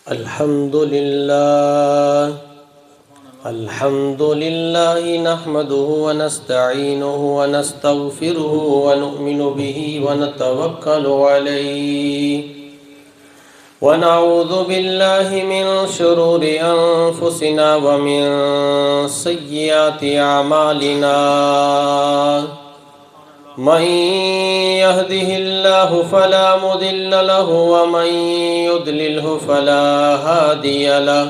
الحمد لله نحمده ونستعينه ونستغفره ونؤمن به ونتوكل عليه ونعوذ بالله من شرور أنفسنا ومن سيئات أعمالنا من يهده الله فلا مضل له ومن يضلله فلا هادي له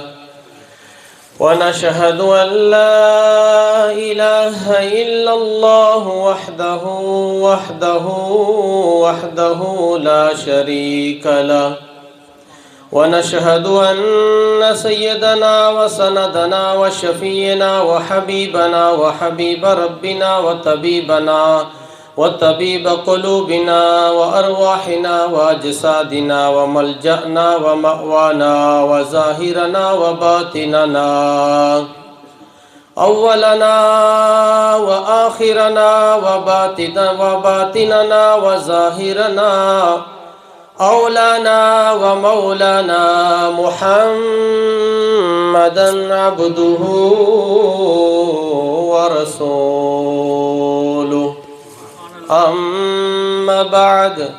ونشهد أن لا إله إلا الله وحده لا شريك له ونشهد أن سيدنا وسندنا وشفينا وحبيبنا وحبيب ربنا وطبيب قلوبنا وأرواحنا وأجسادنا وملجأنا ومأوانا وظاهرنا وباطننا أولنا وآخرنا وباطننا وظاهرنا أولانا ومولانا محمدا عبده ورسوله أما بعد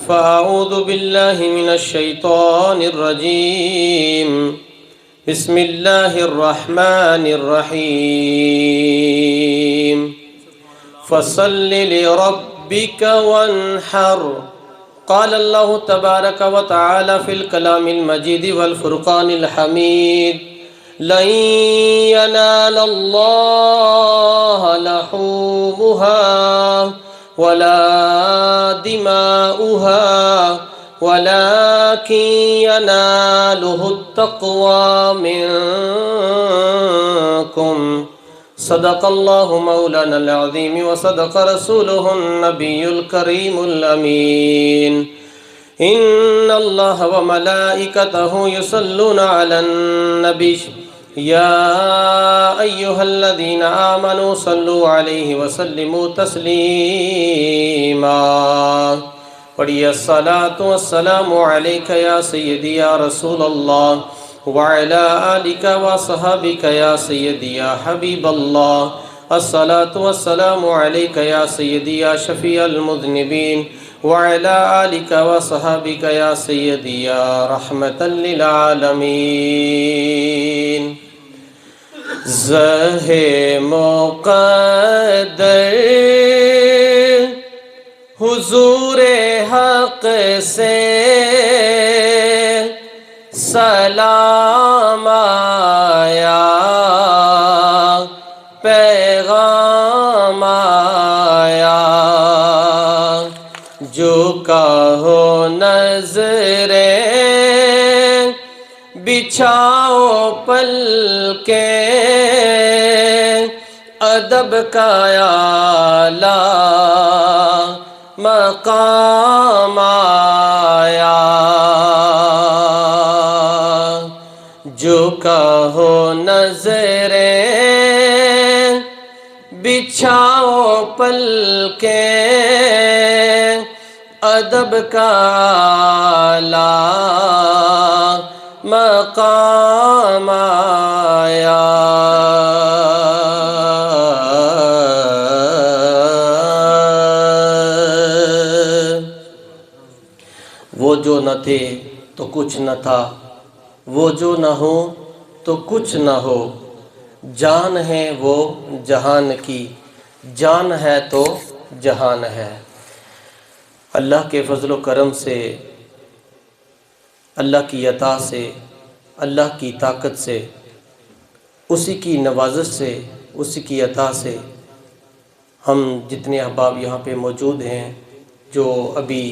فأعوذ بالله من الشيطان الرجيم بسم الله الرحمن الرحيم فصل لربك وانحر قال الله تبارك وتعالى في الكلام المجيد والفرقان الحميد لن ينال الله لحومها ولا دماؤها ولكن يناله التقوى منكم صدق الله مولانا العظيم وصدق رسوله النبي الكريم الأمين إن الله وملائكته يصلون على النبي يا أيها الذين آمنوا صلوا عليه وسلموا تسليما پڑھیے الصلاة والسلام عليك يا سيدي يا رسول الله وعلى آلك وصحابك يا سيدي يا حبيب الله الصلاة والسلام عليك يا سيدي يا شفيع المذنبين وعلى آلك وصحابك يا سيدي يا رحمة للعالمين زہ مقدر حضور حق سے سلام آیا پیغام آیا جو کہو نظریں بچھاؤ پل کے ادب کا اعلیٰ مقام آیا جو کہو نظریں بچھاؤ پل کے ادب کا اعلیٰ مقام آیا وہ جو نہ تھے تو کچھ نہ تھا وہ جو نہ ہو تو کچھ نہ ہو جان ہے وہ جہان کی جان ہے تو جہان ہے اللہ کے فضل و کرم سے اللہ کی عطا سے اللہ کی طاقت سے اسی کی نوازش سے اسی کی عطا سے ہم جتنے احباب یہاں پہ موجود ہیں جو ابھی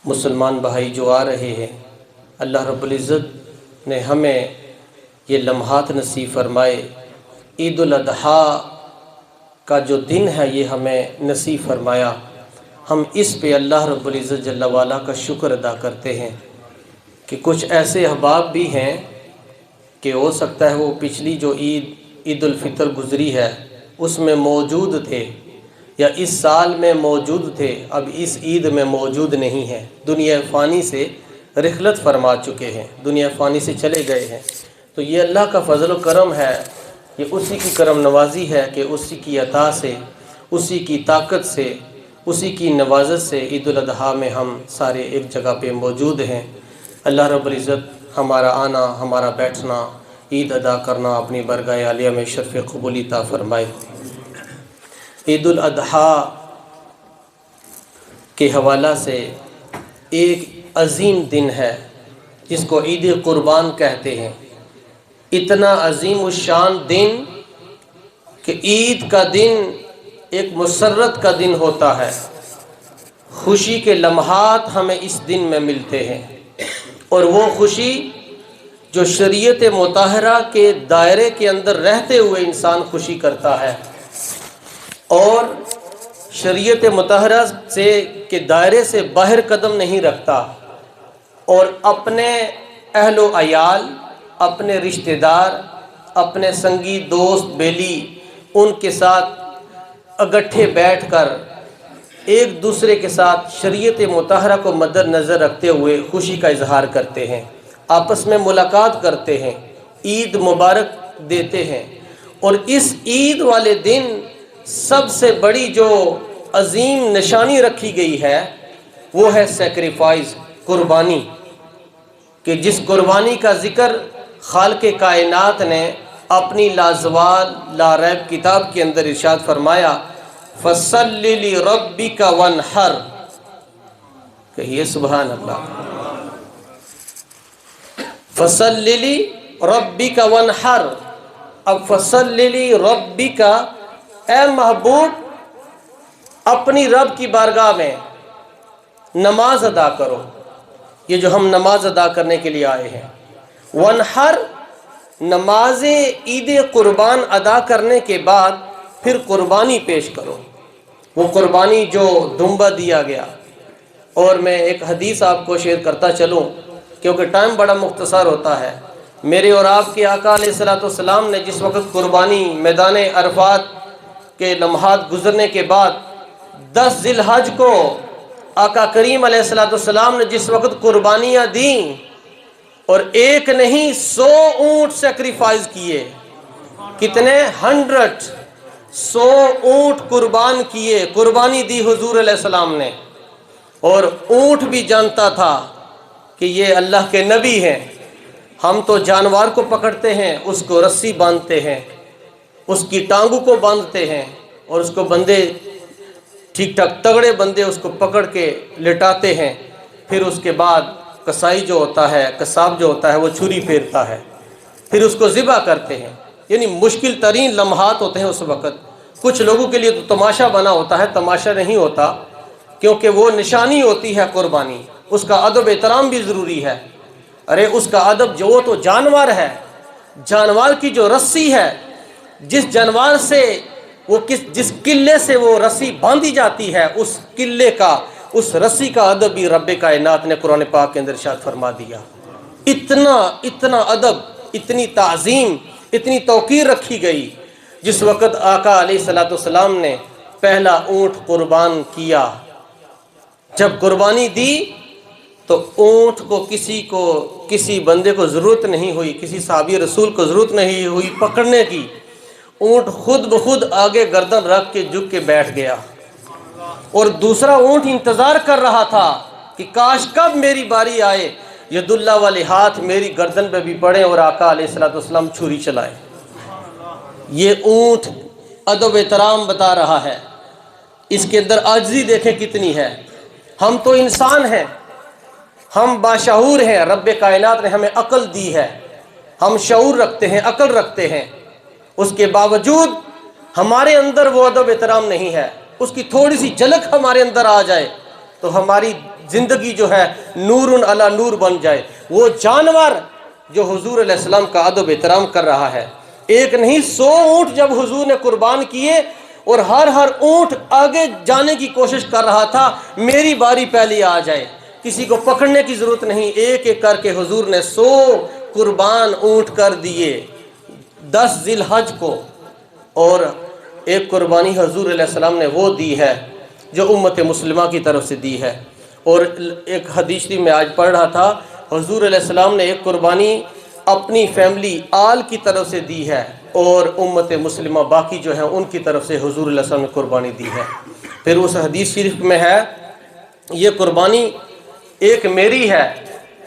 مسلمان بھائی جو آ رہے ہیں اللہ رب العزت نے ہمیں یہ لمحات نصیب فرمائے عید الاضحیٰ کا جو دن ہے یہ ہمیں نصیب فرمایا ہم اس پہ اللہ رب العزت جل وعلا کا شکر ادا کرتے ہیں کہ کچھ ایسے احباب بھی ہیں کہ ہو سکتا ہے وہ پچھلی جو عید الفطر گزری ہے اس میں موجود تھے یا اس سال میں موجود تھے اب اس عید میں موجود نہیں ہیں دنیا فانی سے رحلت فرما چکے ہیں، دنیا فانی سے چلے گئے ہیں۔ تو یہ اللہ کا فضل و کرم ہے، یہ اسی کی کرم نوازی ہے کہ اسی کی عطا سے، اسی کی طاقت سے، اسی کی نوازت سے عید الاضحیٰ میں ہم سارے ایک جگہ پہ موجود ہیں۔ اللہ رب العزت ہمارا آنا، ہمارا بیٹھنا، عید ادا کرنا اپنی برگاہ عالیہ میں شرف قبولی عطا فرمائے۔ عید الاضحیٰ کے حوالہ سے ایک عظیم دن ہے جس کو عید قربان کہتے ہیں۔ اتنا عظیم الشان دن کہ عید کا دن ایک مسرت کا دن ہوتا ہے، خوشی کے لمحات ہمیں اس دن میں ملتے ہیں، اور وہ خوشی جو شریعت مطہرہ کے دائرے کے اندر رہتے ہوئے انسان خوشی کرتا ہے، اور شریعت مطہرہ سے کے دائرے سے باہر قدم نہیں رکھتا، اور اپنے اہل و عیال، اپنے رشتہ دار، اپنے سنگی دوست بیلی، ان کے ساتھ اکٹھے بیٹھ کر ایک دوسرے کے ساتھ شریعت مطہرہ کو مد نظر رکھتے ہوئے خوشی کا اظہار کرتے ہیں، آپس میں ملاقات کرتے ہیں، عید مبارک دیتے ہیں۔ اور اس عید والے دن سب سے بڑی جو عظیم نشانی رکھی گئی ہے وہ ہے سیکریفائز، قربانی، کہ جس قربانی کا ذکر خالق کائنات نے اپنی لازوال لا ریب کتاب کے اندر ارشاد فرمایا، فَصَلِّ لِرَبِّكَ وَانْحَرْ، کہیے سبحان اللہ۔ فَصَلِّ لِرَبِّكَ وَانْحَرْ، اب فَصَلِّ لِرَبِّكَ، اے محبوب اپنی رب کی بارگاہ میں نماز ادا کرو، یہ جو ہم نماز ادا کرنے کے لیے آئے ہیں۔ وَانْحَرْ، نماز عید قربان ادا کرنے کے بعد پھر قربانی پیش کرو، وہ قربانی جو دمبا دیا گیا۔ اور میں ایک حدیث آپ کو شیئر کرتا چلوں کیونکہ ٹائم بڑا مختصر ہوتا ہے۔ میرے اور آپ کے آقا علیہ الصلوۃ والسلام نے جس وقت قربانی میدان عرفات کے لمحات گزرنے کے بعد 10 ذی الحج کو آقا کریم علیہ الصلوۃ والسلام نے جس وقت قربانیاں دیں، اور ایک نہیں 100 اونٹ سیکریفائز کیے، کتنے 100 اونٹ قربان کیے، قربانی دی حضور علیہ السلام نے۔ اور اونٹ بھی جانتا تھا کہ یہ اللہ کے نبی ہیں، ہم تو جانور کو پکڑتے ہیں، اس کو رسی باندھتے ہیں، اس کی ٹانگوں کو باندھتے ہیں، اور اس کو بندے ٹھیک ٹھاک تگڑے بندے اس کو پکڑ کے لٹاتے ہیں، پھر اس کے بعد کسائی جو ہوتا ہے، قصاب جو ہوتا ہے، وہ چھری پھیرتا ہے، پھر اس کو ذبح کرتے ہیں۔ یعنی مشکل ترین لمحات ہوتے ہیں اس وقت۔ کچھ لوگوں کے لیے تو تماشا بنا ہوتا ہے، تماشا نہیں ہوتا، کیونکہ وہ نشانی ہوتی ہے قربانی، اس کا ادب احترام بھی ضروری ہے۔ ارے اس کا ادب جو، وہ تو جانور ہے، جانور کی جو رسی ہے، جس جانور سے وہ جس قلعے سے وہ رسی باندھی جاتی ہے، اس قلعے کا، اس رسی کا ادب بھی رب کائنات نے قرآن پاک کے اندر ارشاد فرما دیا۔ اتنا ادب، اتنی تعظیم، اتنی توقیر رکھی گئی۔ جس وقت آقا علیہ الصلوۃ والسلام نے پہلا اونٹ قربان کیا، جب قربانی دی تو اونٹ کو کسی بندے کو ضرورت نہیں ہوئی، کسی صحابی رسول کو ضرورت نہیں ہوئی پکڑنے کی، اونٹ خود بخود آگے گردن رکھ کے جھک کے بیٹھ گیا، اور دوسرا اونٹ انتظار کر رہا تھا کہ کاش کب میری باری آئے، ید اللہ والے ہاتھ میری گردن پہ بھی پڑے اور آقا علیہ الصلوۃ والسلام چھری چلائے۔ یہ اونٹ ادب احترام بتا رہا ہے، اس کے اندر عاجزی دیکھیں کتنی ہے۔ ہم تو انسان ہیں، ہم باشعور ہیں، رب کائنات نے ہمیں عقل دی ہے، ہم شعور رکھتے ہیں، عقل رکھتے ہیں، اس کے باوجود ہمارے اندر وہ ادب احترام نہیں ہے۔ اس کی تھوڑی سی جھلک ہمارے اندر آ جائے تو ہماری زندگی جو ہے نور علی نور بن جائے۔ وہ جانور جو حضور علیہ السلام کا ادب احترام کر رہا ہے، ایک نہیں 100 اونٹ جب حضور نے قربان کیے، اور ہر اونٹ آگے جانے کی کوشش کر رہا تھا، میری باری پہلے آ جائے، کسی کو پکڑنے کی ضرورت نہیں، ایک ایک کر کے حضور نے 100 قربان اونٹ کر دیے 10 ذی الحج کو۔ اور ایک قربانی حضور علیہ السلام نے وہ دی ہے جو امت مسلمہ کی طرف سے دی ہے۔ اور ایک حدیث میں آج پڑھ رہا تھا حضور علیہ السلام نے ایک قربانی اپنی فیملی آل کی طرف سے دی ہے اور امت مسلمہ باقی جو ہیں ان کی طرف سے حضور علیہ السلام نے قربانی دی ہے۔ پھر اس حدیث شریف میں ہے یہ قربانی ایک میری ہے،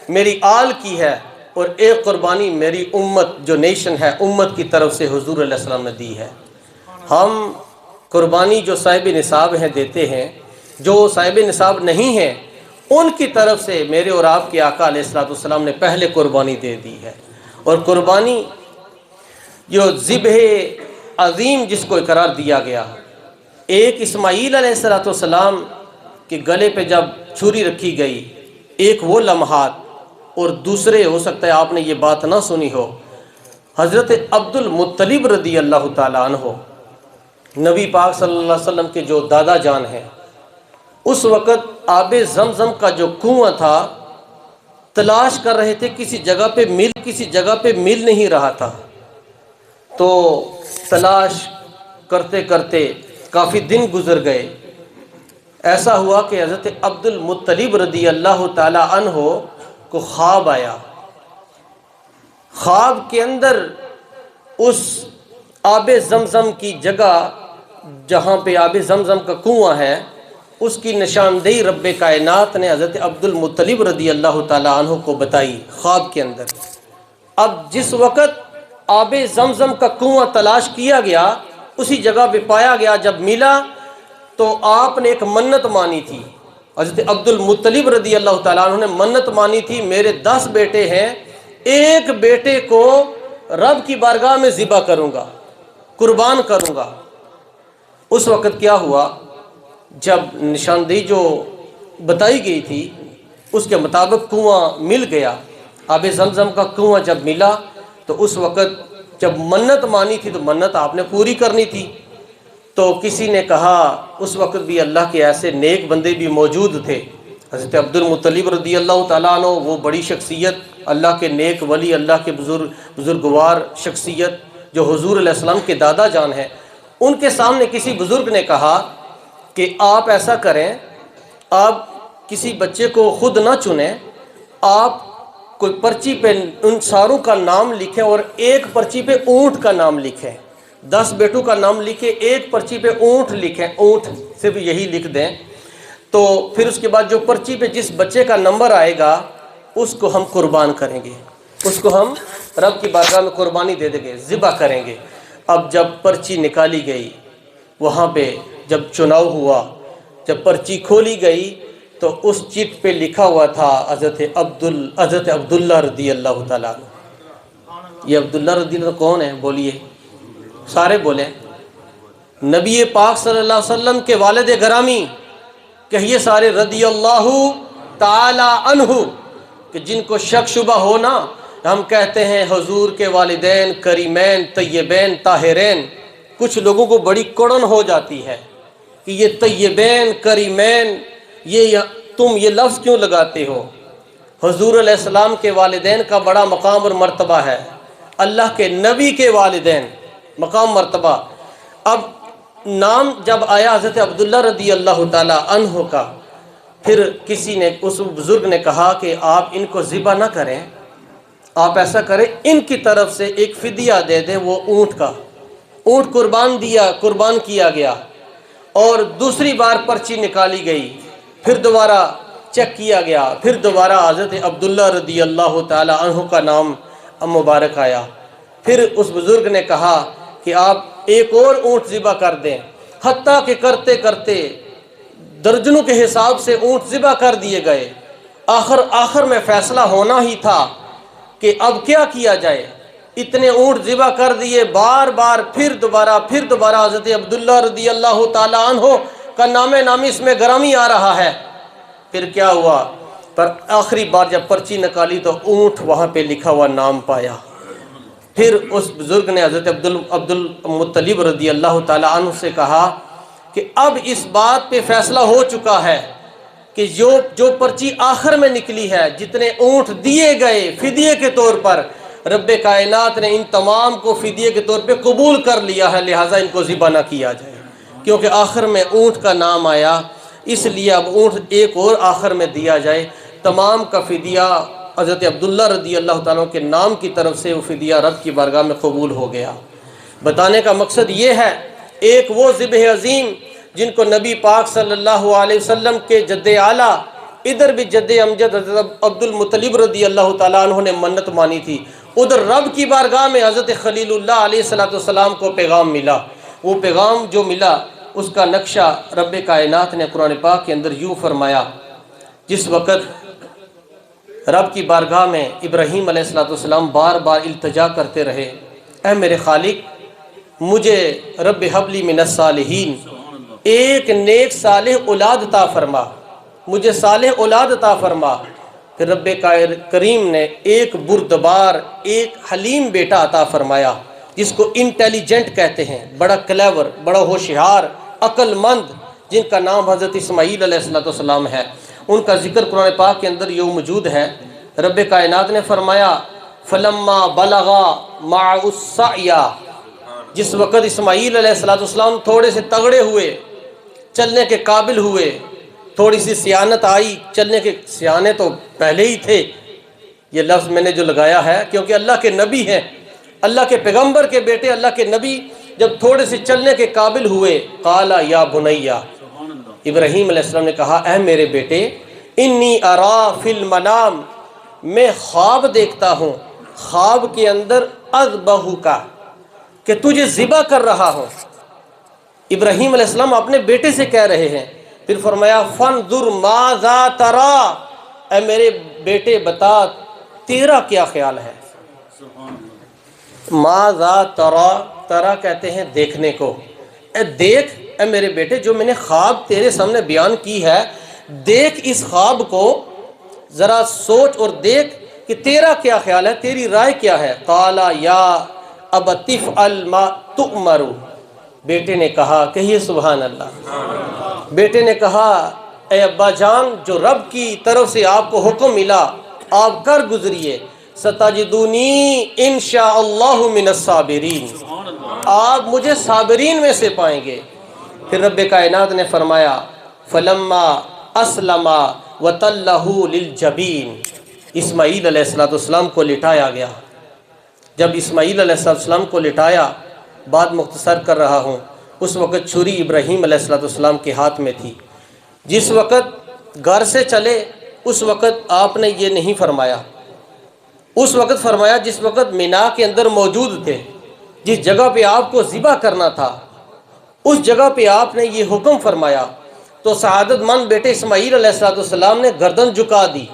میری آل کی ہے، اور ایک قربانی میری امت جو نیشن ہے امت کی طرف سے حضور علیہ السلام نے دی ہے۔ ہم قربانی جو صاحب نصاب ہیں دیتے ہیں، جو صاحب نصاب نہیں ہیں ان کی طرف سے میرے اور آپ کے آقا علیہ الصلوۃ والسلام نے پہلے قربانی دے دی ہے۔ اور قربانی جو ذبح عظیم جس کو قرار دیا گیا، ایک اسماعیل علیہ الصلوۃ والسلام کے گلے پہ جب چھری رکھی گئی، ایک وہ لمحات، اور دوسرے ہو سکتا ہے آپ نے یہ بات نہ سنی ہو، حضرت عبد المطلب رضی اللہ تعالیٰ عنہ نبی پاک صلی اللہ علیہ وسلم کے جو دادا جان ہیں، اس وقت آب زمزم کا جو کنواں تھا تلاش کر رہے تھے، کسی جگہ پہ مل نہیں رہا تھا، تو تلاش کرتے کرتے کافی دن گزر گئے۔ ایسا ہوا کہ حضرت عبد المطلب رضی اللہ تعالی عنہ کو خواب آیا۔ خواب کے اندر اس آب زمزم کی جگہ جہاں پہ آب زمزم کا کنواں ہے اس کی نشاندہی رب کائنات نے حضرت عبد المطلب رضی اللہ تعالی عنہ کو بتائی خواب کے اندر۔ اب جس وقت آب زمزم کا کنواں تلاش کیا گیا، اسی جگہ پہ پایا گیا، جب ملا تو آپ نے ایک منت مانی تھی، حضرت عبد المطلب رضی اللہ تعالیٰ عنہ نے منت مانی تھی، میرے 10 بیٹے ہیں، ایک بیٹے کو رب کی بارگاہ میں ذبح کروں گا، قربان کروں گا۔ اس وقت کیا ہوا، جب نشاندہی جو بتائی گئی تھی اس کے مطابق کنواں مل گیا، آب زمزم کا کنواں جب ملا تو اس وقت جب منت مانی تھی تو منت آپ نے پوری کرنی تھی۔ تو کسی نے کہا، اس وقت بھی اللہ کے ایسے نیک بندے بھی موجود تھے، حضرت عبد المطلب رضی اللہ تعالیٰ عنہ وہ بڑی شخصیت، اللہ کے نیک ولی، اللہ کے بزرگوار شخصیت جو حضور علیہ السلام کے دادا جان ہیں، ان کے سامنے کسی بزرگ نے کہا کہ آپ ایسا کریں، آپ کسی بچے کو خود نہ چنیں، آپ کوئی پرچی پہ ان ساروں کا نام لکھیں اور ایک پرچی پہ اونٹ کا نام لکھیں، 10 بیٹوں کا نام لکھیں، ایک پرچی پہ اونٹ لکھیں، اونٹ صرف یہی لکھ دیں، تو پھر اس کے بعد جو پرچی پہ جس بچے کا نمبر آئے گا اس کو ہم قربان کریں گے، اس کو ہم رب کی بارگاہ میں قربانی دے دیں گے، ذبح کریں گے۔ اب جب پرچی نکالی گئی، وہاں پہ جب چناؤ ہوا، جب پرچی کھولی گئی تو اس چٹ پہ لکھا ہوا تھا حضرت عبداللہ رضی اللہ تعالیٰ عنہ۔ یہ عبداللہ رضی اللہ کون ہے؟ بولیے، سارے بولیں۔ نبی پاک صلی اللہ علیہ وسلم کے والد گرامی، کہیے سارے رضی اللہ تعالی عنہ، کہ جن کو شک شبہ ہونا، ہم کہتے ہیں حضور کے والدین کریمین طیبین طاہرین، کچھ لوگوں کو بڑی کڑن ہو جاتی ہے کہ یہ طیبین کریمین تم یہ لفظ کیوں لگاتے ہو؟ حضور علیہ السلام کے والدین کا بڑا مقام اور مرتبہ ہے، اللہ کے نبی کے والدین مقام مرتبہ۔ اب نام جب آیا حضرت عبداللہ رضی اللہ تعالی عنہ کا، پھر کسی نے، اس بزرگ نے کہا کہ آپ ان کو ذبح نہ کریں، آپ ایسا کریں ان کی طرف سے ایک فدیہ دے دیں، وہ اونٹ کا، اونٹ قربان کیا گیا۔ اور دوسری بار پرچی نکالی گئی، پھر دوبارہ چیک کیا گیا، پھر دوبارہ حضرت عبداللہ رضی اللہ تعالی عنہ کا نام مبارک آیا۔ پھر اس بزرگ نے کہا کہ آپ ایک اور اونٹ ذبح کر دیں، حتیٰ کہ کرتے کرتے درجنوں کے حساب سے اونٹ ذبح کر دیے گئے۔ آخر میں فیصلہ ہونا ہی تھا کہ اب کیا کیا جائے، اتنے اونٹ ذبح کر دیے، بار بار پھر دوبارہ حضرت عبداللہ رضی اللہ تعالی عنہ کا نام نامی اس میں گرامی آ رہا ہے۔ پھر کیا ہوا، پر آخری بار جب پرچی نکالی تو اونٹ وہاں پہ لکھا ہوا نام پایا۔ پھر اس بزرگ نے حضرت عبد المطلب رضی اللہ تعالی عنہ سے کہا کہ اب اس بات پہ فیصلہ ہو چکا ہے کہ جو پرچی آخر میں نکلی ہے، جتنے اونٹ دیے گئے فدیے کے طور پر، رب کائنات نے ان تمام کو فدیے کے طور پہ قبول کر لیا ہے، لہٰذا ان کو ذبح نہ کیا جائے، کیونکہ آخر میں اونٹ کا نام آیا، اس لیے اب اونٹ ایک اور آخر میں دیا جائے۔ تمام کا فدیہ حضرت عبداللہ رضی اللہ تعالیٰ کے نام کی طرف سے وہ فدیہ رب کی بارگاہ میں قبول ہو گیا۔ بتانے کا مقصد یہ ہے، ایک وہ ذبح عظیم جن کو نبی پاک صلی اللہ علیہ وسلم کے جد اعلیٰ، ادھر بھی جد امجد حضرت عبد المطلب رضی اللہ تعالیٰ عنہ نے منت مانی تھی، ادھر رب کی بارگاہ میں حضرت خلیل اللہ علیہ السلام کو پیغام ملا۔ وہ پیغام جو ملا اس کا نقشہ رب کائنات نے قرآن پاک کے اندر یوں فرمایا، جس وقت رب کی بارگاہ میں ابراہیم علیہ السلام بار بار التجا کرتے رہے، اے میرے خالق مجھے رب حبلی من الصالحین، ایک نیک صالح اولاد عطا فرما، مجھے صالح اولاد عطا فرما۔ پھر رب کریم نے ایک بردبار، ایک حلیم بیٹا عطا فرمایا، جس کو انٹیلیجنٹ کہتے ہیں، بڑا کلیور، بڑا ہوشیار، عقل مند، جن کا نام حضرت اسماعیل علیہ السلام ہے۔ ان کا ذکر قرآن پاک کے اندر یوں موجود ہے۔ رب کائنات نے فرمایا فلما بلغا معه السعی، جس وقت اسماعیل علیہ السلام تھوڑے سے تگڑے ہوئے، چلنے کے قابل ہوئے، تھوڑی سی سیانت آئی، چلنے کے سیانے تو پہلے ہی تھے، یہ لفظ میں نے جو لگایا ہے کیونکہ اللہ کے نبی ہیں، اللہ کے پیغمبر کے بیٹے، اللہ کے نبی جب تھوڑے سے چلنے کے قابل ہوئے، قال یا بنیا، ابراہیم علیہ السلام نے کہا اے میرے بیٹے، انی ارا فی المنام، میں خواب دیکھتا ہوں، خواب کے اندر اذبحک، کہ تجھے ذبح کر رہا ہوں۔ ابراہیم علیہ السلام اپنے بیٹے سے کہہ رہے ہیں، پھر فرمایا فانظر ماذا ترى، اے میرے بیٹے بتا تیرا کیا خیال ہے۔ ماذا ترى، ترى کہتے ہیں دیکھنے کو، اے دیکھ اے میرے بیٹے جو میں نے خواب تیرے سامنے بیان کی ہے، دیکھ اس خواب کو، ذرا سوچ اور دیکھ کہ تیرا کیا خیال ہے، تیری رائے کیا ہے۔ قال یا ابت افعل ما تؤمر، بیٹے نے کہا، کہیے سبحان اللہ، بیٹے نے کہا اے ابا جان جو رب کی طرف سے آپ کو حکم ملا آپ کر گزریے، ستجدونی انشاءاللہ من الصابرین، آپ مجھے صابرین میں سے پائیں گے۔ پھر رب کائنات نے فرمایا فلما اسلم وتلہ للجبین، اسماعیل علیہ السلام کو لٹایا گیا۔ جب اسماعیل علیہ السلام کو لٹایا، بات مختصر کر رہا ہوں، اس وقت چھری ابراہیم علیہ السلام کے ہاتھ میں تھی۔ جس وقت گھر سے چلے اس وقت آپ نے یہ نہیں فرمایا، اس وقت فرمایا جس وقت مینا کے اندر موجود تھے، جس جگہ پہ آپ کو ذبح کرنا تھا اس جگہ پہ آپ نے یہ حکم فرمایا، تو سعادت مند بیٹے اسماعیل علیہ السلام نے گردن جھکا دی۔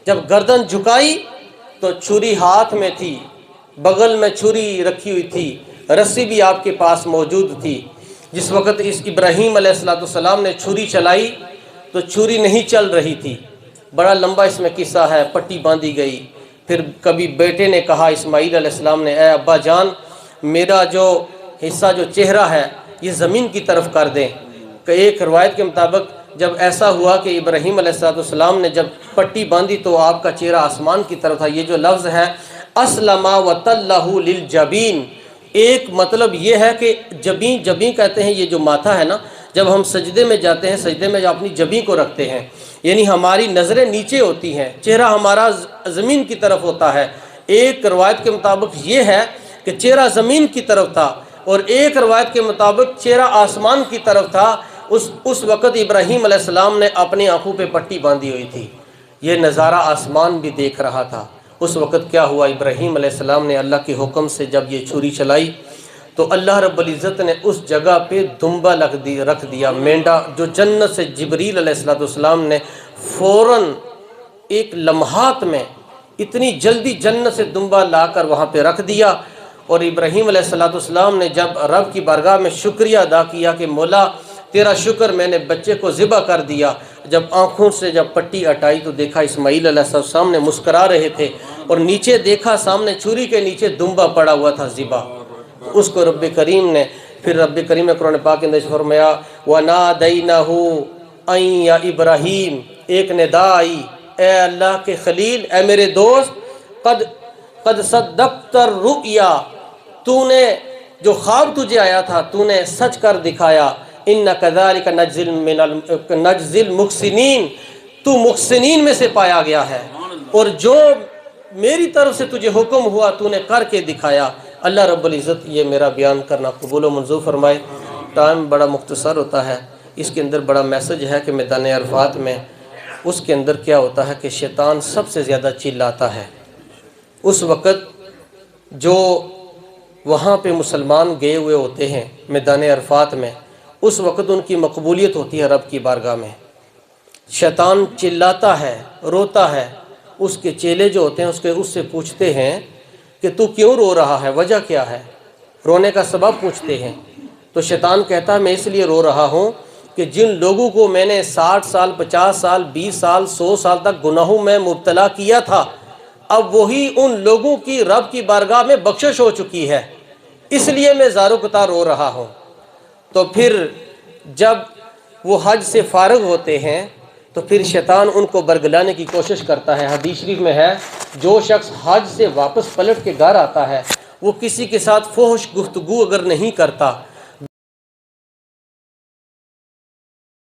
جب گردن جھکائی تو چھری ہاتھ میں تھی، بغل میں چھری رکھی ہوئی تھی، رسی بھی آپ کے پاس موجود تھی۔ جس وقت اس ابراہیم علیہ السلام نے چھری چلائی تو چھری نہیں چل رہی تھی، بڑا لمبا اس میں قصہ ہے، پٹی باندھی گئی۔ پھر کبھی بیٹے نے کہا اسماعیل علیہ السلام نے، اے ابا جان میرا جو حصہ جو چہرہ ہے یہ زمین کی طرف کر دیں۔ کہ ایک روایت کے مطابق جب ایسا ہوا کہ ابراہیم علیہ السلام نے جب پٹی باندھی تو آپ کا چہرہ آسمان کی طرف تھا۔ یہ جو لفظ ہے اسلم وتلہ للجبین، ایک مطلب یہ ہے کہ جبین، جبین کہتے ہیں یہ جو ماتھا ہے نا، جب ہم سجدے میں جاتے ہیں، سجدے میں اپنی جبین کو رکھتے ہیں، یعنی ہماری نظریں نیچے ہوتی ہیں، چہرہ ہمارا زمین کی طرف ہوتا ہے۔ ایک روایت کے مطابق یہ ہے کہ چہرہ زمین کی طرف تھا، اور ایک روایت کے مطابق چہرہ آسمان کی طرف تھا۔ اس وقت ابراہیم علیہ السلام نے اپنی آنکھوں پہ پٹی باندھی ہوئی تھی، یہ نظارہ آسمان بھی دیکھ رہا تھا۔ اس وقت کیا ہوا، ابراہیم علیہ السلام نے اللہ کے حکم سے جب یہ چھری چلائی تو اللہ رب العزت نے اس جگہ پہ دمبا رکھ دیا، مینڈا، جو جنت سے جبریل علیہ السلام نے فوراً ایک لمحات میں اتنی جلدی جنت سے دمبا لا کر وہاں پہ رکھ دیا۔ اور ابراہیم علیہ السلام نے جب رب کی بارگاہ میں شکریہ ادا کیا کہ مولا تیرا شکر، میں نے بچے کو ذبح کر دیا، جب آنکھوں سے جب پٹی ہٹائی تو دیکھا اسماعیل علیہ السلام نے مسکرا رہے تھے، اور نیچے دیکھا سامنے چھری کے نیچے دمبا پڑا ہوا تھا ذبح۔ اس کو رب کریم نے، پھر رب کریم نے قرآن پاک کے اندر فرمایا وَنَادَيْنَهُ أَن يَا إِبْرَاهِيمُ، ایک ندا آئی، اے اللہ کے خلیل، اے میرے دوست، قد صدقت الرؤیا، تو نے جو خواب تجھے آیا تھا تو نے سچ کر دکھایا، ان کذالک نجزی المحسنین، تو محسنین میں سے پایا گیا ہے۔ اور جو میری طرف سے تجھے حکم ہوا تو نے کر کے دکھایا۔ اللہ رب العزت یہ میرا بیان کرنا قبول و منظور فرمائے۔ ٹائم بڑا مختصر ہوتا ہے، اس کے اندر بڑا میسج ہے کہ میدان عرفات میں اس کے اندر کیا ہوتا ہے کہ شیطان سب سے زیادہ چلاتا ہے۔ اس وقت جو وہاں پہ مسلمان گئے ہوئے ہوتے ہیں میدان عرفات میں، اس وقت ان کی مقبولیت ہوتی ہے رب کی بارگاہ میں۔ شیطان چلاتا ہے، روتا ہے، اس کے چیلے جو ہوتے ہیں اس سے پوچھتے ہیں کہ تو کیوں رو رہا ہے، وجہ کیا ہے، رونے کا سبب پوچھتے ہیں۔ تو شیطان کہتا ہے میں اس لیے رو رہا ہوں کہ جن لوگوں کو میں نے 60 سال 50 سال 20 سال 100 سال تک گناہوں میں مبتلا کیا تھا، اب وہی ان لوگوں کی رب کی بارگاہ میں بخشش ہو چکی ہے، اس لیے میں زارو قطار رو رہا ہوں۔ تو پھر جب وہ حج سے فارغ ہوتے ہیں تو پھر شیطان ان کو برگلانے کی کوشش کرتا ہے۔ حدیث شریف میں ہے جو شخص حج سے واپس پلٹ کے گھر آتا ہے وہ کسی کے ساتھ فحش گفتگو اگر نہیں کرتا